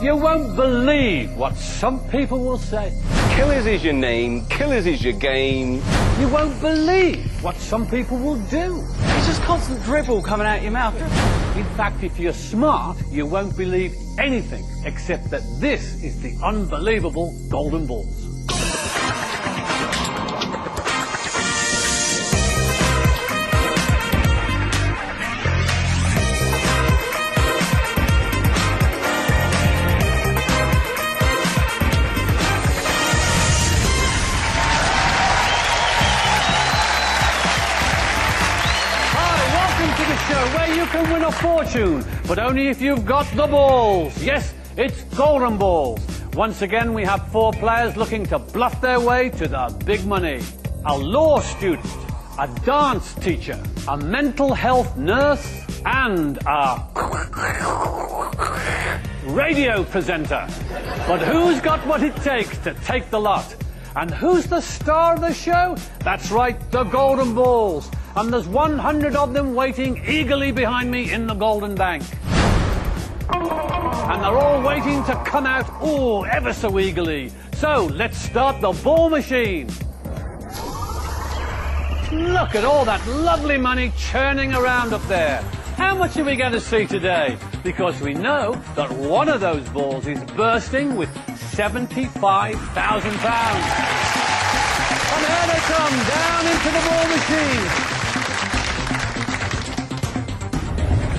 You won't believe what some people will say. Killers is your name, Killers is your game. You won't believe what some people will do. It's just constant dribble coming out your mouth. In fact, if you're smart, you won't believe anything except that this is the unbelievable Golden Balls. Where you can win a fortune, but only if you've got the balls. Yes, it's Golden Balls. Once again, we have 4 players looking to bluff their way to the big money. A law student, a dance teacher, a mental health nurse, and a radio presenter. But who's got what it takes to take the lot? And who's the star of the show? That's right, the Golden Balls. And there's 100 of them waiting eagerly behind me in the Golden Bank. And they're all waiting to come out, oh, ever so eagerly. So, let's start the ball machine. Look at all that lovely money churning around up there. How much are we going to see today? Because we know that one of those balls is bursting with £75,000. And here they come, down into the ball machine.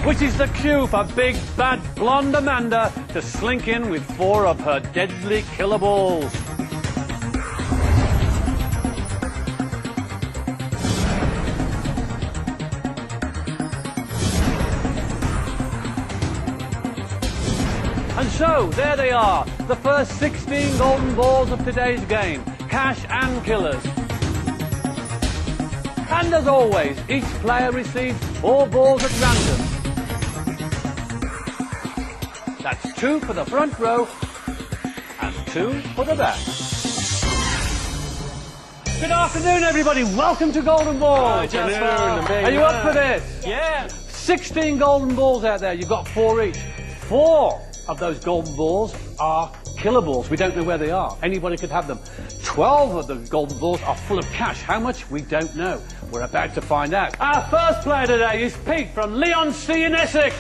Which is the cue for big, bad, blonde Amanda to slink in with 4 of her deadly killer balls. And so, there they are, the first 16 golden balls of today's game, cash and killers. And as always, each player receives 4 balls at random. That's 2 for the front row and 2 for the back. Good afternoon, everybody. Welcome to Golden Balls. Hello, Jasper. Are you up for this? Yeah. 16 golden balls out there. You've got 4 each. 4 of those golden balls are killer balls. We don't know where they are. Anybody could have them. 12 of the golden balls are full of cash. How much? We don't know. We're about to find out. Our first player today is Pete from Leigh-on-Sea in Essex.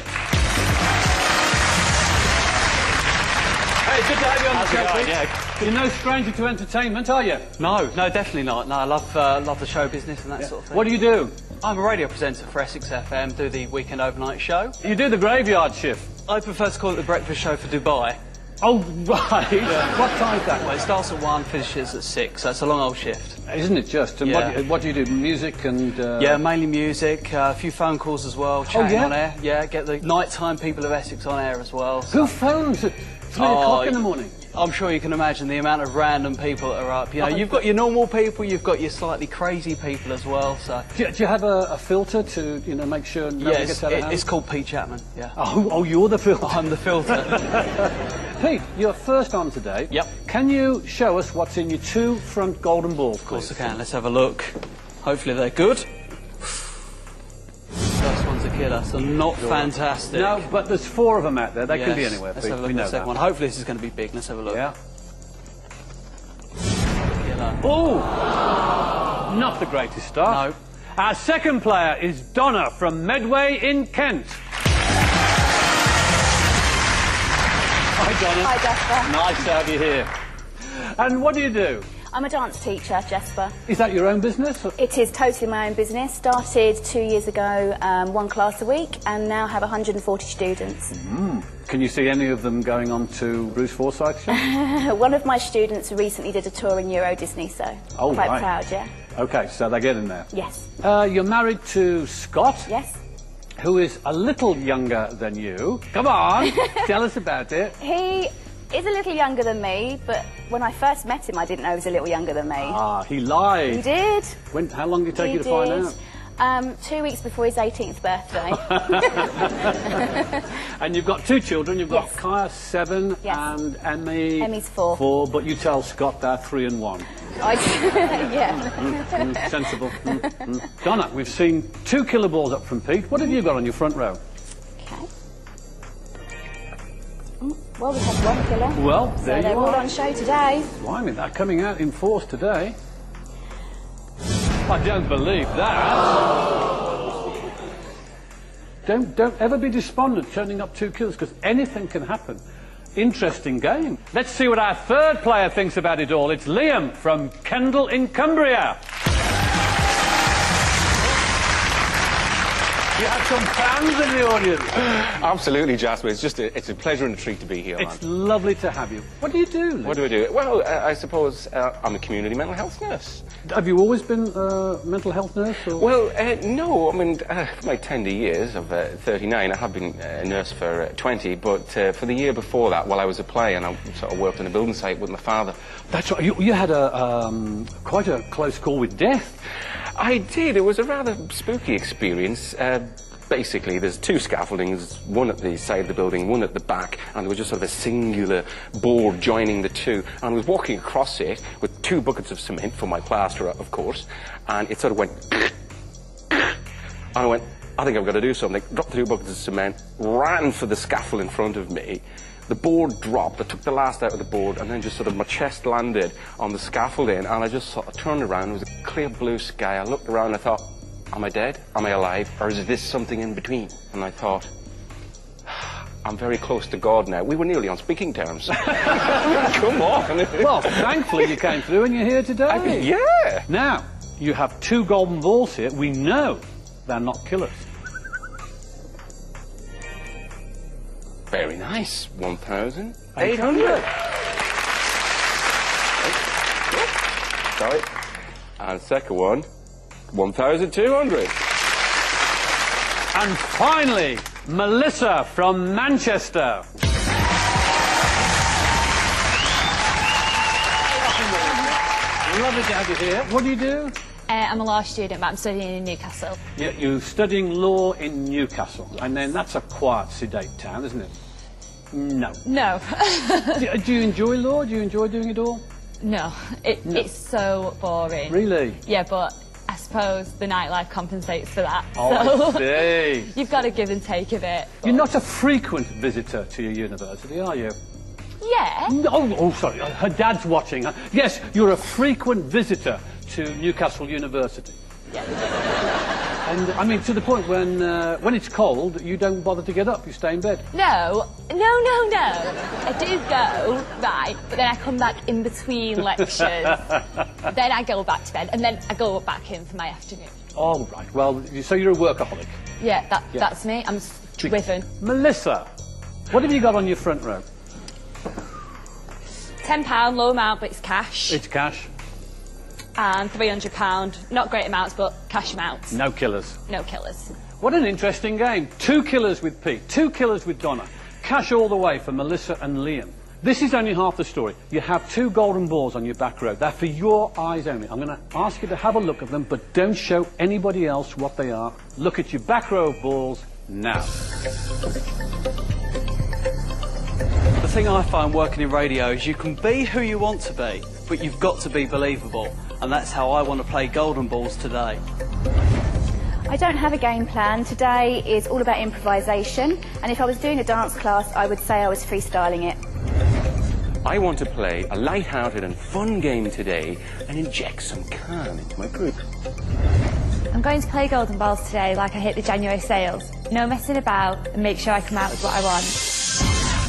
Hey, good to have you on the show, Pete. Yeah. You're no stranger to entertainment, are you? No, definitely not. No, I love the show business and that sort of thing. What do you do? I'm a radio presenter for Essex FM, do the weekend overnight show. You do the graveyard shift. I prefer to call it the breakfast show for Dubai. Oh, right. What time's that? Well, it starts at 1, finishes at 6, so it's a long old shift. Isn't it just? And Yeah. what do you do? Music and... Yeah, mainly music, a few phone calls as well, chatting yeah? on air. Yeah, get the nighttime people of Essex on air as well. So. Who phones at 3 o'clock in the morning? I'm sure you can imagine the amount of random people that are up. You know, you've got your normal people, you've got your slightly crazy people as well. So Do you have a filter to, you know, make sure nobody gets out of hand? It's called Pete Chapman. Yeah. Oh, you're the filter. I'm the filter. Pete, you're first on today. Yep. Can you show us what's in your 2 front golden balls, Of course I can. Let's have a look. Hopefully they're good. First one's a killer, so not fantastic. No, but there's 4 of them out there. They Yes. could be anywhere, Let's Pete. have a look We at know the second that. one. Hopefully this is going to be big. Let's have a look. Yeah. Killer. Oh! Not the greatest start. No. Our second player is Donna from Medway in Kent. Hi, Donna. Hi, Jasper. Nice to have you here. And what do you do? I'm a dance teacher, Jasper. Is that your own business? It is totally my own business. Started 2 years ago, 1 class a week, and now have 140 students. Can you see any of them going on to Bruce Forsyth's show? One of my students recently did a tour in Euro Disney, so Oh, quite right. proud, yeah. Okay, so they get in there. Yes. You're married to Scott, Yes. who is a little younger than you. Come on, tell us about it. He is a little younger than me, but when I first met him, I didn't know he was a little younger than me. Ah, he lied. He did. How long did it take He you to find out? 2 weeks before his 18th birthday. And you've got 2 children. You've got Yes. Kaya, 7, Yes. and Emmy... Emmy's 4. 4, but you tell Scott they're 3 and 1. Yeah. Sensible. Donna, we've seen 2 killer balls up from Pete. What have you got on your front row? Okay. Well, we have one killer. Well, So there they're you all are. on show today. Blimey, they're coming out in force today. I don't believe that. Don't ever be despondent turning up 2 kills, because anything can happen. Interesting game. Let's see what our third player thinks about it all. It's Liam from Kendal in Cumbria. You have some fans in the audience. Absolutely, Jasper. It's a pleasure and a treat to be here, man. It's lovely to have you. What do you do, Liam? What do I do? Well, I suppose I'm a community mental health nurse. Have you always been a mental health nurse? Or? Well, no. I mean, for my tender years of 39, I have been a nurse for 20, but for the year before that, while I was a play, and I sort of worked on a building site with my father. That's right. You had quite a close call with death. I did. It was a rather spooky experience. Basically, there's 2 scaffoldings, one at the side of the building, one at the back, and there was just sort of a singular board joining the 2. And I was walking across it with 2 buckets of cement for my plasterer, of course, and it sort of went... and I went, I think I've got to do something. Dropped the 2 buckets of cement, ran for the scaffold in front of me. The board dropped, I took the last out of the board, and then just sort of my chest landed on the scaffolding, and I just sort of turned around. It was a clear blue sky. I looked around and I thought, am I dead? Am I alive? Or is this something in between? And I thought, I'm very close to God now. We were nearly on speaking terms. Come on. Well, thankfully you came through and you're here today. Yeah. Now, you have 2 golden balls here. We know they're not killers. Very nice. 1,800. Sorry. And second one, 1,200. And finally, Melissa from Manchester. Lovely to have you here. What do you do? I'm a law student, but I'm studying in Newcastle. You're studying law in Newcastle, and then that's a quiet, sedate town, isn't it? No. No. Do you enjoy law? Do you enjoy doing it all? No. It's so boring. Really? Yeah, but I suppose the nightlife compensates for that. Oh, so I see. you've got to give and take a bit. You're not a frequent visitor to your university, are you? Yeah. Oh, sorry, her dad's watching. Yes, you're a frequent visitor to Newcastle University. Yeah. And, I mean, to the point when it's cold, you don't bother to get up, you stay in bed. No. I do go, right, but then I come back in between lectures. Then I go back to bed, and then I go back in for my afternoon. Oh, right. Well, so you're a workaholic. Yeah, that's me. I'm driven. Melissa, what have you got on your front row? £10, low amount, but it's cash. It's cash. And £300, not great amounts, but cash amounts. No killers. No killers. What an interesting game. 2 killers with Pete, 2 killers with Donna. Cash all the way for Melissa and Liam. This is only half the story. You have 2 golden balls on your back row. They're for your eyes only. I'm going to ask you to have a look at them, but don't show anybody else what they are. Look at your back row of balls now. The thing I find working in radio is you can be who you want to be, but you've got to be believable. And that's how I want to play golden balls today. I don't have a game plan. Today is all about improvisation, and if I was doing a dance class, I would say I was freestyling it. I want to play a light-hearted and fun game today and inject some calm into my group. I'm going to play golden balls today like I hit the January sales. No messing about, and make sure I come out with what I want.